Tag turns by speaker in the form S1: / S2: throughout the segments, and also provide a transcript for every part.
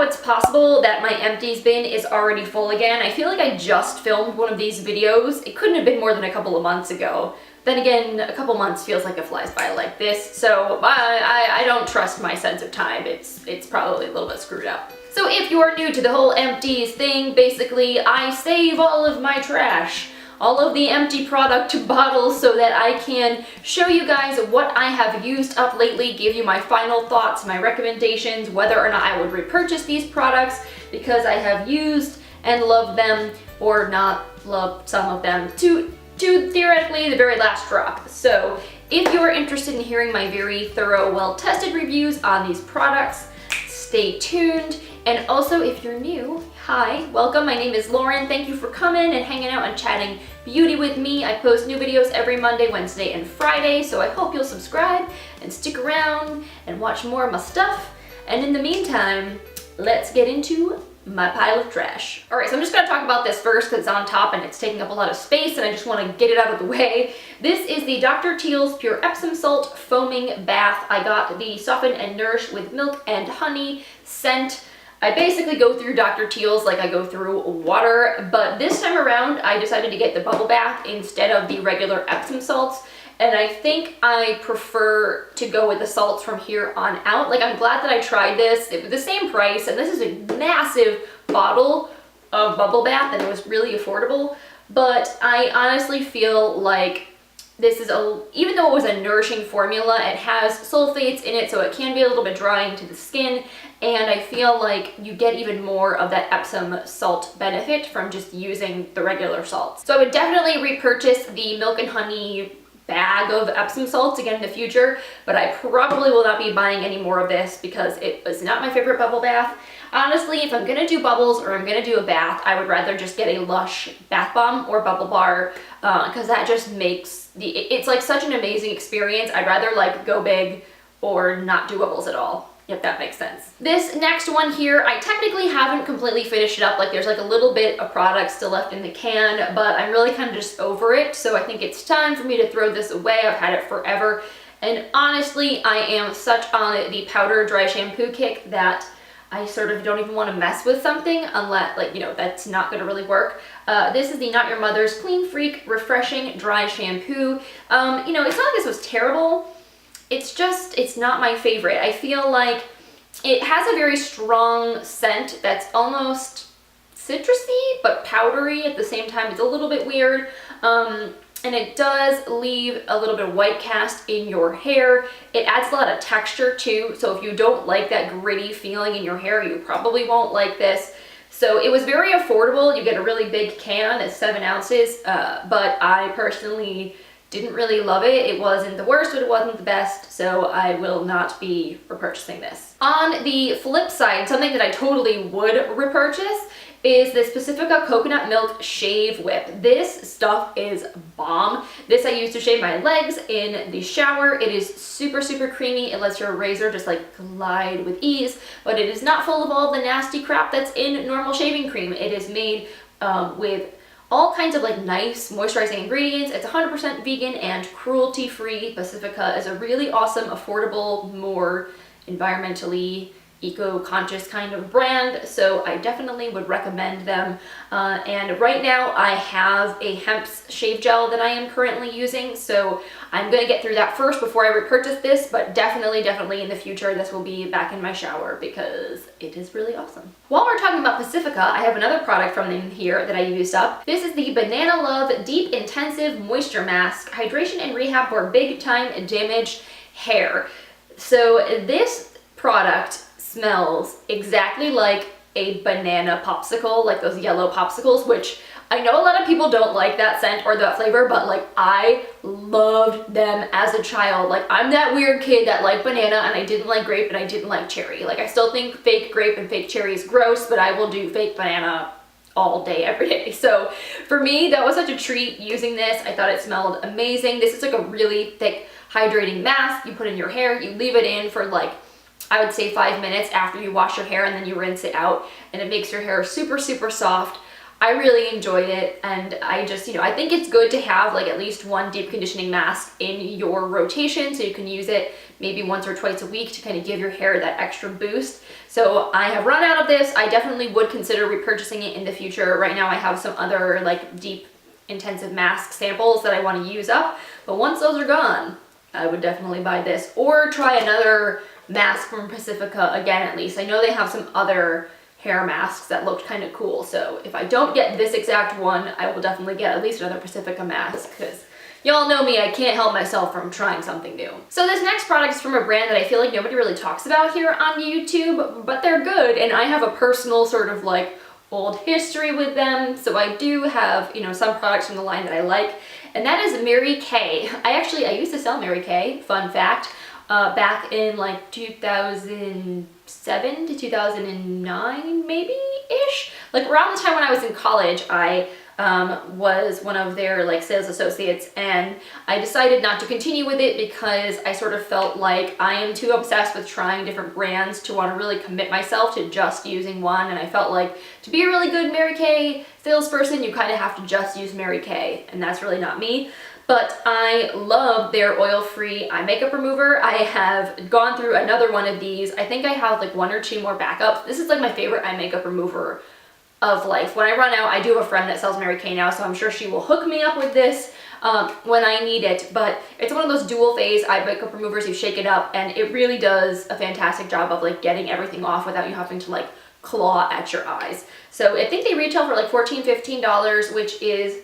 S1: how it's possible that my empties bin is already full again. I feel like I just filmed one of these videos. It couldn't have been more than a couple of months ago. Then again, a couple months feels like it flies by like this, so I don't trust my sense of time. It's probably a little bit screwed up. So if you're new to the whole empties thing, basically I save all of my trash, all of the empty product bottles, so that I can show you guys what I have used up lately, give you my final thoughts, my recommendations, whether or not I would repurchase these products because I have used and loved them or not loved some of them to theoretically the very last drop. So if you're interested in hearing my very thorough, well-tested reviews on these products, stay tuned. And also, if you're new, hi, welcome. My name is Lauren. Thank you for coming and hanging out and chatting beauty with me. I post new videos every Monday, Wednesday, and Friday, so I hope you'll subscribe and stick around and watch more of my stuff. And in the meantime, let's get into my pile of trash. All right, so I'm just gonna talk about this first because it's on top and it's taking up a lot of space and I just wanna get it out of the way. This is the Dr. Teal's Pure Epsom Salt Foaming Bath. I got the Soften and Nourish with Milk and Honey scent. I basically go through Dr. Teal's like I go through water, but this time around I decided to get the bubble bath instead of the regular Epsom salts. And I think I prefer to go with the salts from here on out. Like, I'm glad that I tried this. It was the same price, and this is a massive bottle of bubble bath, and it was really affordable. But I honestly feel like this is even though it was a nourishing formula, it has sulfates in it, so it can be a little bit drying to the skin. And I feel like you get even more of that Epsom salt benefit from just using the regular salts. So I would definitely repurchase the Milk and Honey bag of Epsom salts again in the future, but I probably will not be buying any more of this because it was not my favorite bubble bath. Honestly, if I'm gonna do bubbles or I'm gonna do a bath, I would rather just get a Lush bath bomb or bubble bar because that just makes it's like such an amazing experience. I'd rather like go big or not do bubbles at all, if that makes sense. This next one here, I technically haven't completely finished it up. Like, there's like a little bit of product still left in the can, but I'm really kind of just over it. So I think it's time for me to throw this away. I've had it forever. And honestly, I am such on the powder dry shampoo kick that I sort of don't even want to mess with something unless, like, you know, that's not going to really work. This is the Not Your Mother's Clean Freak Refreshing Dry Shampoo. You know, it's not like this was terrible. It's just, it's not my favorite. I feel like it has a very strong scent that's almost citrusy, but powdery at the same time. It's a little bit weird. And it does leave a little bit of white cast in your hair. It adds a lot of texture too, so if you don't like that gritty feeling in your hair, you probably won't like this. So it was very affordable. You get a really big can, it's 7 ounces, but I personally didn't really love it. It wasn't the worst, but it wasn't the best, so I will not be repurchasing this. On the flip side, something that I totally would repurchase is this Pacifica Coconut Milk Shave Whip. This stuff is bomb. This I use to shave my legs in the shower. It is super, super creamy. It lets your razor just like glide with ease, but it is not full of all the nasty crap that's in normal shaving cream. It is made with all kinds of like nice moisturizing ingredients. It's 100% vegan and cruelty-free. Pacifica is a really awesome, affordable, more environmentally eco-conscious kind of brand, so I definitely would recommend them. And right now I have a hemp shave gel that I am currently using, so I'm gonna get through that first before I repurchase this, but definitely in the future this will be back in my shower because it is really awesome. While we're talking about Pacifica, I have another product from them here that I used up. This is the Banana Love Deep Intensive Moisture Mask, Hydration and Rehab for Big Time Damaged Hair. So this product smells exactly like a banana popsicle, like those yellow popsicles, which I know a lot of people don't like that scent or that flavor, but like I loved them as a child. Like, I'm that weird kid that liked banana and I didn't like grape and I didn't like cherry. Like, I still think fake grape and fake cherry is gross, but I will do fake banana all day, every day. So for me, that was such a treat using this. I thought it smelled amazing. This is like a really thick hydrating mask you put in your hair. You leave it in for like, I would say 5 minutes after you wash your hair, and then you rinse it out, and it makes your hair super, super soft. I really enjoyed it, and I just, I think it's good to have like at least one deep conditioning mask in your rotation so you can use it maybe once or twice a week to kind of give your hair that extra boost. So I have run out of this. I definitely would consider repurchasing it in the future. Right now I have some other like deep intensive mask samples that I want to use up, but once those are gone, I would definitely buy this or try another mask from Pacifica again. At least I know they have some other hair masks that looked kind of cool, so if I don't get this exact one, I will definitely get at least another Pacifica mask, because y'all know me, I can't help myself from trying something new. So this next product is from a brand that I feel like nobody really talks about here on YouTube, but they're good, and I have a personal sort of like old history with them, so I do have, some products from the line that I like, and that is Mary Kay. I used to sell Mary Kay, fun fact, back in like 2007 to 2009 maybe-ish. Like around the time when I was in college, I was one of their like sales associates, and I decided not to continue with it because I sort of felt like I am too obsessed with trying different brands to want to really commit myself to just using one, and I felt like to be a really good Mary Kay salesperson, you kind of have to just use Mary Kay, and that's really not me. But I love their oil-free eye makeup remover. I have gone through another one of these. I think I have like 1 or 2 more backups. This is like my favorite eye makeup remover of life. When I run out, I do have a friend that sells Mary Kay now, so I'm sure she will hook me up with this when I need it. But it's one of those dual phase eye makeup removers. You shake it up and it really does a fantastic job of like getting everything off without you having to like claw at your eyes. So I think they retail for like $14, $15, which is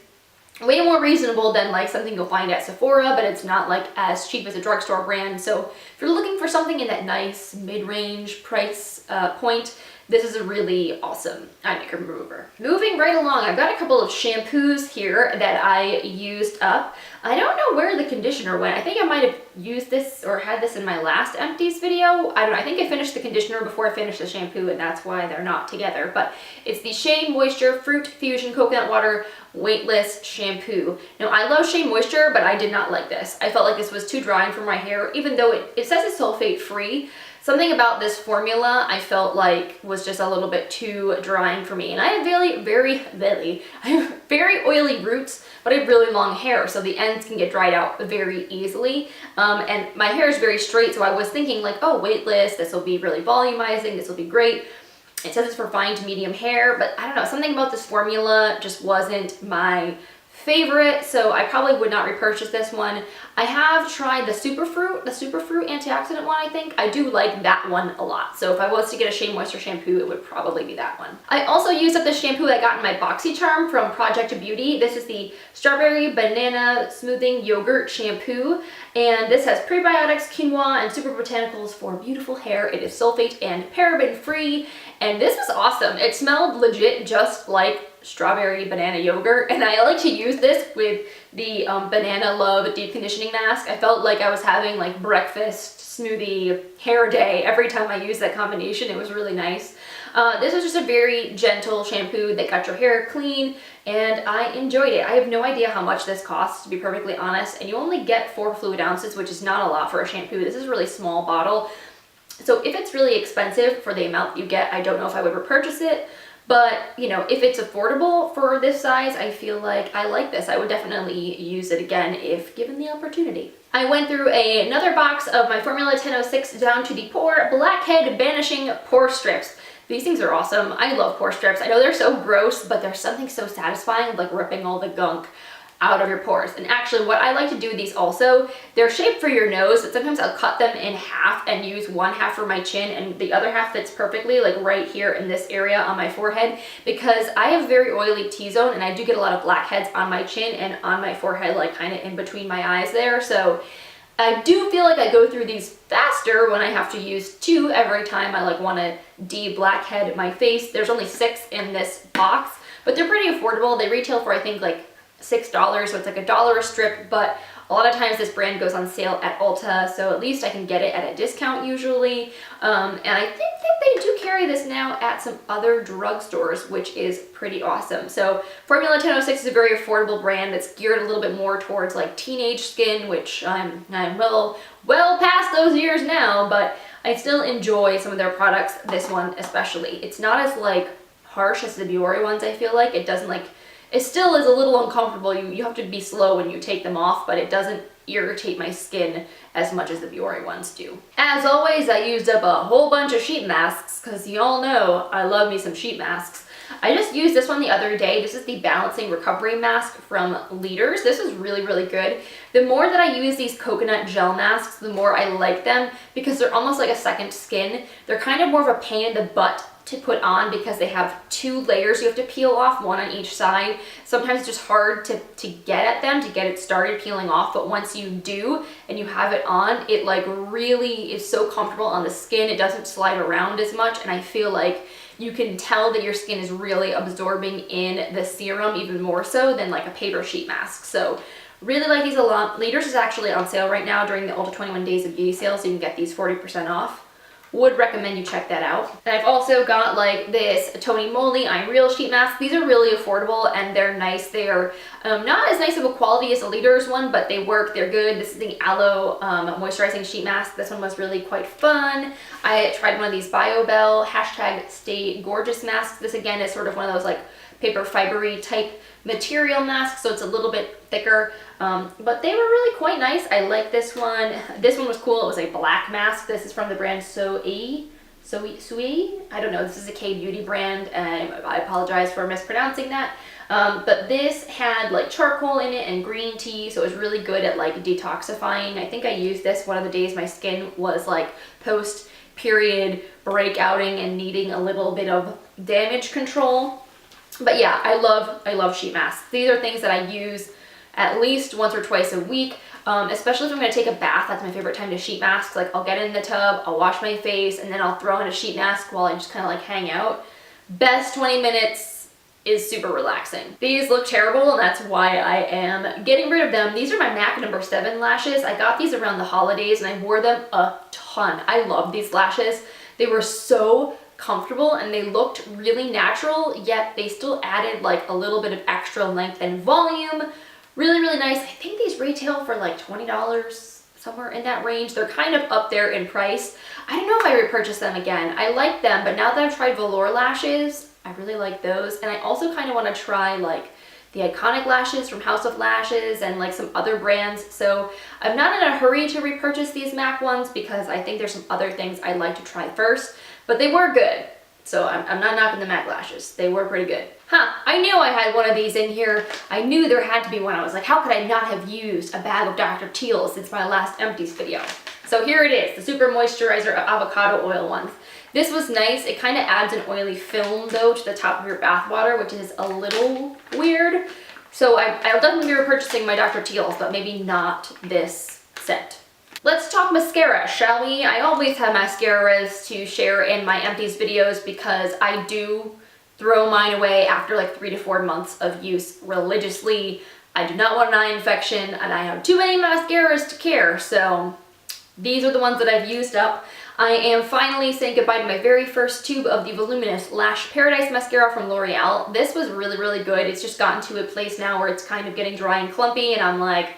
S1: way more reasonable than like something you'll find at Sephora, but it's not like as cheap as a drugstore brand. So if you're looking for something in that nice mid-range price point, this is a really awesome eye makeup remover. Moving right along, I've got a couple of shampoos here that I used up. I don't know where the conditioner went. I think I might have used this or had this in my last Empties video. I don't know. I think I finished the conditioner before I finished the shampoo, and that's why they're not together. But it's the Shea Moisture Fruit Fusion Coconut Water Weightless Shampoo. Now, I love Shea Moisture, but I did not like this. I felt like this was too drying for my hair, even though it says it's sulfate free. Something about this formula I felt like was just a little bit too drying for me. And I have I have very oily roots, but I have really long hair, so the ends can get dried out very easily. And my hair is very straight, so I was thinking like, oh, Weightless, this will be really volumizing, this will be great. It says it's for fine to medium hair, but I don't know, something about this formula just wasn't my favorite, so I probably would not repurchase this one. I have tried the Superfruit antioxidant one, I think. I do like that one a lot. So if I was to get a Shea Moisture shampoo, it would probably be that one. I also used up the shampoo I got in my BoxyCharm from Project Beauty. This is the Strawberry Banana Smoothing Yogurt Shampoo. And this has prebiotics, quinoa, and super botanicals for beautiful hair. It is sulfate and paraben free. And this was awesome. It smelled legit just like strawberry banana yogurt, and I like to use this with the Banana Love Deep Conditioning Mask. I felt like I was having like breakfast smoothie hair day every time I used that combination. It was really nice. This was just a very gentle shampoo that got your hair clean, and I enjoyed it. I have no idea how much this costs, to be perfectly honest, and you only get 4 fluid ounces, which is not a lot for a shampoo. This is a really small bottle, so if it's really expensive for the amount you get, I don't know if I would repurchase it. But, if it's affordable for this size, I feel like I like this. I would definitely use it again if given the opportunity. I went through another box of my Formula 1006 Down to the Pore Blackhead Banishing Pore Strips. These things are awesome. I love pore strips. I know they're so gross, but there's something so satisfying like ripping all the gunk out of your pores. And actually what I like to do with these also, they're shaped for your nose, but sometimes I'll cut them in half and use one half for my chin and the other half fits perfectly like right here in this area on my forehead, because I have very oily T-zone and I do get a lot of blackheads on my chin and on my forehead, like kind of in between my eyes there. So I do feel like I go through these faster when I have to use 2 every time I like want to de-blackhead my face. There's only 6 in this box, but they're pretty affordable. They retail for I think like $6, so it's like $1 a strip, but a lot of times this brand goes on sale at Ulta, so at least I can get it at a discount usually. And I think that they do carry this now at some other drugstores, which is pretty awesome. So Formula 1006 is a very affordable brand that's geared a little bit more towards like teenage skin, which I'm well past those years now, but I still enjoy some of their products, this one especially. It's not as like harsh as the Pore ones, I feel like. It doesn't like, it still is a little uncomfortable. You have to be slow when you take them off, but it doesn't irritate my skin as much as the Pore ones do. As always, I used up a whole bunch of sheet masks because you all know I love me some sheet masks. I just used this one the other day. This is the Balancing Recovery Mask from Leaders. This is really, really good. The more that I use these coconut gel masks, the more I like them because they're almost like a second skin. They're kind of more of a pain in the butt to put on because they have 2 layers you have to peel off, one on each side. Sometimes it's just hard to get at them, to get it started peeling off, but once you do and you have it on, it like really is so comfortable on the skin. It doesn't slide around as much, and I feel like you can tell that your skin is really absorbing in the serum even more so than like a paper sheet mask. So really like these a lot. Leaders is actually on sale right now during the Ulta 21 Days of Beauty sale, so you can get these 40% off. Would recommend you check that out. And I've also got like this Tony Moly I'm Real sheet mask. These are really affordable and they're nice. They are not as nice of a quality as the Leaders one, but they work, they're good. This is the Aloe moisturizing sheet mask. This one was really quite fun. I tried one of these BioBell #Stay Gorgeous masks. This again is sort of one of those like paper fibery type material masks, so it's a little bit thicker, but they were really quite nice. I like this one. This one was cool. It was a black mask. This is from the brand Shea. I don't know. This is a K-beauty brand, and I apologize for mispronouncing that. But this had like charcoal in it and green tea, so it was really good at like detoxifying. I think I used this one of the days my skin was like post-period breakouting and needing a little bit of damage control. But yeah, I love sheet masks. These are things that I use at least once or twice a week, especially if I'm going to take a bath. That's my favorite time to sheet mask. Like I'll get in the tub, I'll wash my face, and then I'll throw in a sheet mask while I just kind of like hang out. Best 20 minutes is super relaxing. These look terrible, and that's why I am getting rid of them. These are my MAC No. 7 lashes. I got these around the holidays and I wore them a ton. I love these lashes. They were so comfortable and they looked really natural, yet they still added like a little bit of extra length and volume. Really, really nice. I think these retail for like $20, somewhere in that range. They're kind of up there in price. I don't know if I repurchase them again. I like them, but now that I've tried velour lashes, I really like those. And I also kind of want to try like the iconic lashes from House of Lashes and like some other brands. So I'm not in a hurry to repurchase these MAC ones because I think there's some other things I'd like to try first. But they were good, so I'm not knocking the MAC lashes. They were pretty good. I knew I had one of these in here. I knew there had to be one. I was like, how could I not have used a bag of Dr. Teal since my last Empties video? So here it is, the Super Moisturizer Avocado Oil one. This was nice. It kind of adds an oily film though to the top of your bath water, which is a little weird. So I'll definitely be repurchasing my Dr. Teal's, but maybe not this scent. Let's talk mascara, shall we? I always have mascaras to share in my Empties videos because I do throw mine away after like 3 to 4 months of use religiously. I do not want an eye infection and I have too many mascaras to care, so these are the ones that I've used up. I am finally saying goodbye to my very first tube of the Voluminous Lash Paradise Mascara from L'Oreal. This was really, really good. It's just gotten to a place now where it's kind of getting dry and clumpy and I'm like,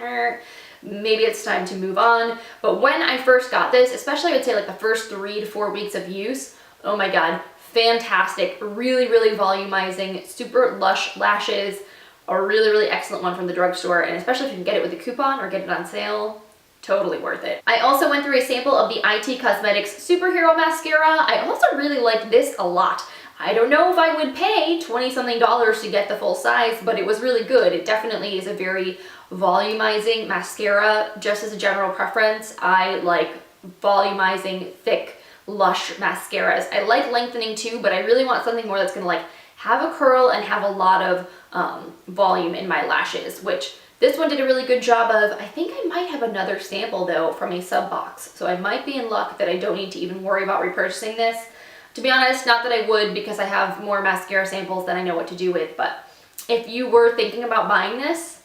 S1: maybe it's time to move on. But when I first got this, especially I would say like the first 3 to 4 weeks of use, oh my god, fantastic. Really, really volumizing, super lush lashes. A really, really excellent one from the drugstore, and especially if you can get it with a coupon or get it on sale, totally worth it. I also went through a sample of the IT Cosmetics Superhero Mascara. I also really like this a lot. I don't know if I would pay 20-something dollars to get the full size, but it was really good. It definitely is a very volumizing mascara. Just as a general preference, I like volumizing, thick, lush mascaras. I like lengthening too, but I really want something more that's gonna like have a curl and have a lot of volume in my lashes, which this one did a really good job of. I think I might have another sample though from a sub box, so I might be in luck that I don't need to even worry about repurchasing this. To be honest, not that I would, because I have more mascara samples than I know what to do with, but if you were thinking about buying this,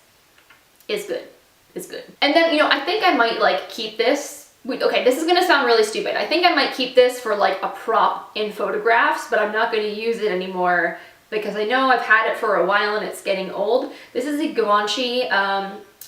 S1: it's good. It's good. And then, you know, I think I might like keep this. Okay, this is gonna sound really stupid. I think I might keep this for like a prop in photographs, but I'm not gonna use it anymore because I know I've had it for a while and it's getting old. This is a Givenchy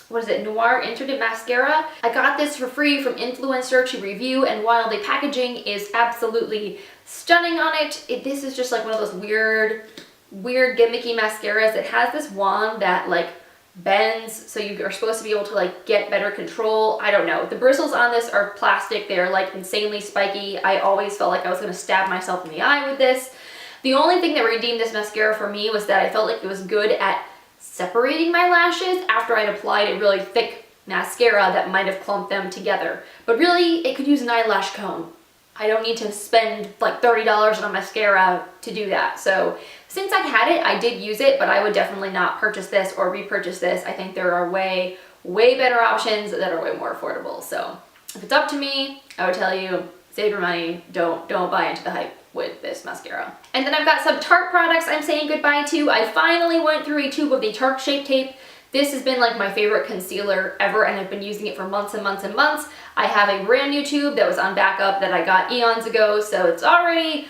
S1: what is it, Noir Interdit Mascara. I got this for free from influencer to review, and while the packaging is absolutely stunning on it, this is just like one of those weird gimmicky mascaras that has this wand that like bends, so you are supposed to be able to like get better control. I don't know. The bristles on this are plastic. They're like insanely spiky. I always felt like I was going to stab myself in the eye with this. The only thing that redeemed this mascara for me was that I felt like it was good at separating my lashes after I'd applied a really thick mascara that might have clumped them together. But really, it could use an eyelash comb. I don't need to spend like $30 on a mascara to do that. So since I had it, I did use it, but I would definitely not purchase this or repurchase this. I think there are way better options that are way more affordable. So if it's up to me, I would tell you, save your money, don't buy into the hype with this mascara. And then I've got some Tarte products I'm saying goodbye to. I finally went through a tube of the Tarte Shape Tape. This has been like my favorite concealer ever, and I've been using it for months and months and months. I have a brand new tube that was on backup that I got eons ago, so it's already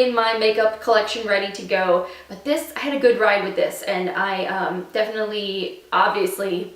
S1: in my makeup collection ready to go. But this, I had a good ride with this, and I definitely, obviously,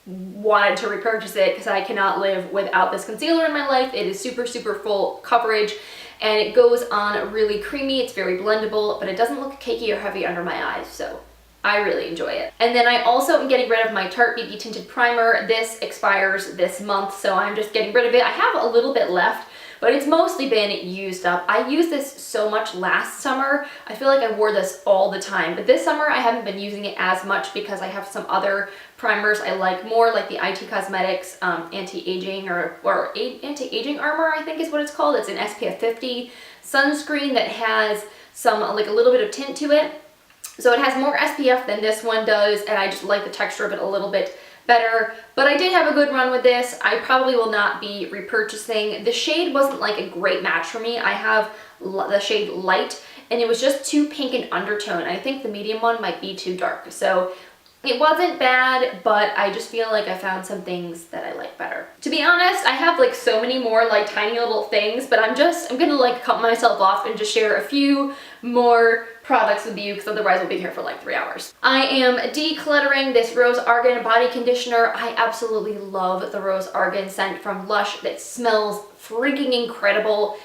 S1: wanted to repurchase it because I cannot live without this concealer in my life. It is super full coverage, and it goes on really creamy. It's very blendable, but it doesn't look cakey or heavy under my eyes, so I really enjoy it. And then I also am getting rid of my Tarte BB Tinted Primer. This expires this month, so I'm just getting rid of it. I have a little bit left, but it's mostly been used up. I used this so much last summer. I feel like I wore this all the time, but this summer I haven't been using it as much because I have some other primers I like more, like the IT Cosmetics anti-aging or anti-aging armor, I think is what it's called. It's an SPF 50 sunscreen that has some like a little bit of tint to it. So it has more SPF than this one does, and I just like the texture of it a little bit better. But I did have a good run with this. I probably will not be repurchasing. The shade wasn't like a great match for me. I have the shade Light, and it was just too pink in undertone. I think the medium one might be too dark. So it wasn't bad, but I just feel like I found some things that I like better. To be honest, I have like so many more like tiny little things, but I'm gonna like cut myself off and just share a few more products with you because otherwise we'll be here for like 3 hours. I am decluttering this Rose Argan body conditioner. I absolutely love the Rose Argan scent from Lush. That smells freaking incredible.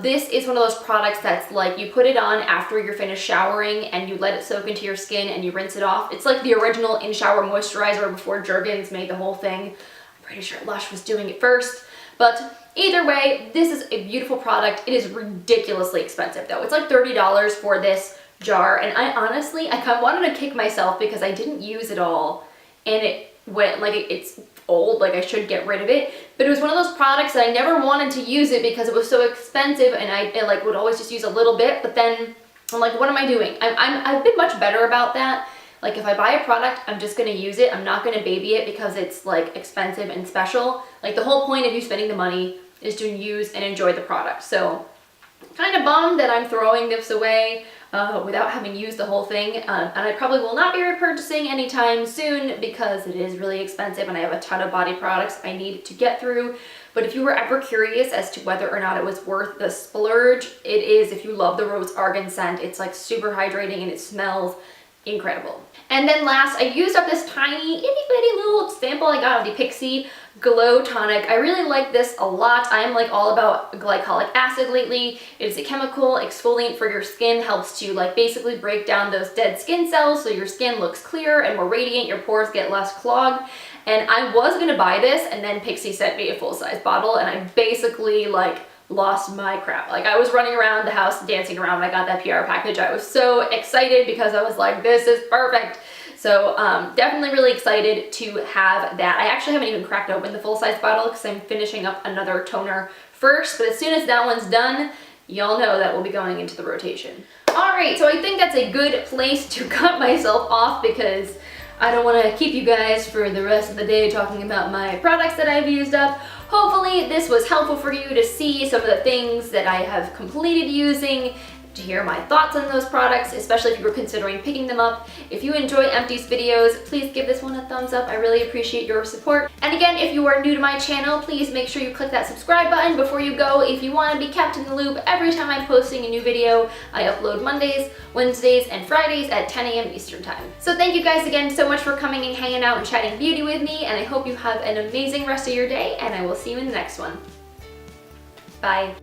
S1: This is one of those products that's like you put it on after you're finished showering and you let it soak into your skin and you rinse it off. It's like the original in-shower moisturizer before Jergens made the whole thing. I'm pretty sure Lush was doing it first, but either way, this is a beautiful product. It is ridiculously expensive though. It's like $30 for this jar, and I honestly, I kind of wanted to kick myself because I didn't use it all, and it went like it's old, like I should get rid of it. But it was one of those products that I never wanted to use it because it was so expensive, and I like would always just use a little bit. But then I'm like, what am I doing? I've been much better about that. Like if I buy a product, I'm just gonna use it. I'm not gonna baby it because it's like expensive and special. Like the whole point of you spending the money is to use and enjoy the product. So kind of bummed that I'm throwing this away without having used the whole thing, and I probably will not be repurchasing anytime soon because it is really expensive and I have a ton of body products I need to get through. But if you were ever curious as to whether or not it was worth the splurge, it is. If you love the Rose Argan scent, it's like super hydrating and it smells incredible. And then last, I used up this tiny itty bitty little sample I got of the Pixi Glow Tonic. I really like this a lot. I am like all about glycolic acid lately. It is a chemical exfoliant for your skin, helps to like basically break down those dead skin cells so your skin looks clearer and more radiant, your pores get less clogged. And I was gonna buy this, and then Pixi sent me a full-size bottle, and I basically like lost my crap. Like I was running around the house dancing around when I got that PR package. I was so excited because I was like, this is perfect. So definitely really excited to have that. I actually haven't even cracked open the full-size bottle because I'm finishing up another toner first, but as soon as that one's done, y'all know that will be going into the rotation. All right, so I think that's a good place to cut myself off because I don't want to keep you guys for the rest of the day talking about my products that I've used up. Hopefully this was helpful for you to see some of the things that I have completed using to hear my thoughts on those products, especially if you were considering picking them up. If you enjoy Empties videos, please give this one a thumbs up. I really appreciate your support. And again, if you are new to my channel, please make sure you click that subscribe button before you go if you want to be kept in the loop every time I'm posting a new video. I upload Mondays, Wednesdays, and Fridays at 10 a.m. Eastern Time. So thank you guys again so much for coming and hanging out and chatting beauty with me, and I hope you have an amazing rest of your day, and I will see you in the next one. Bye.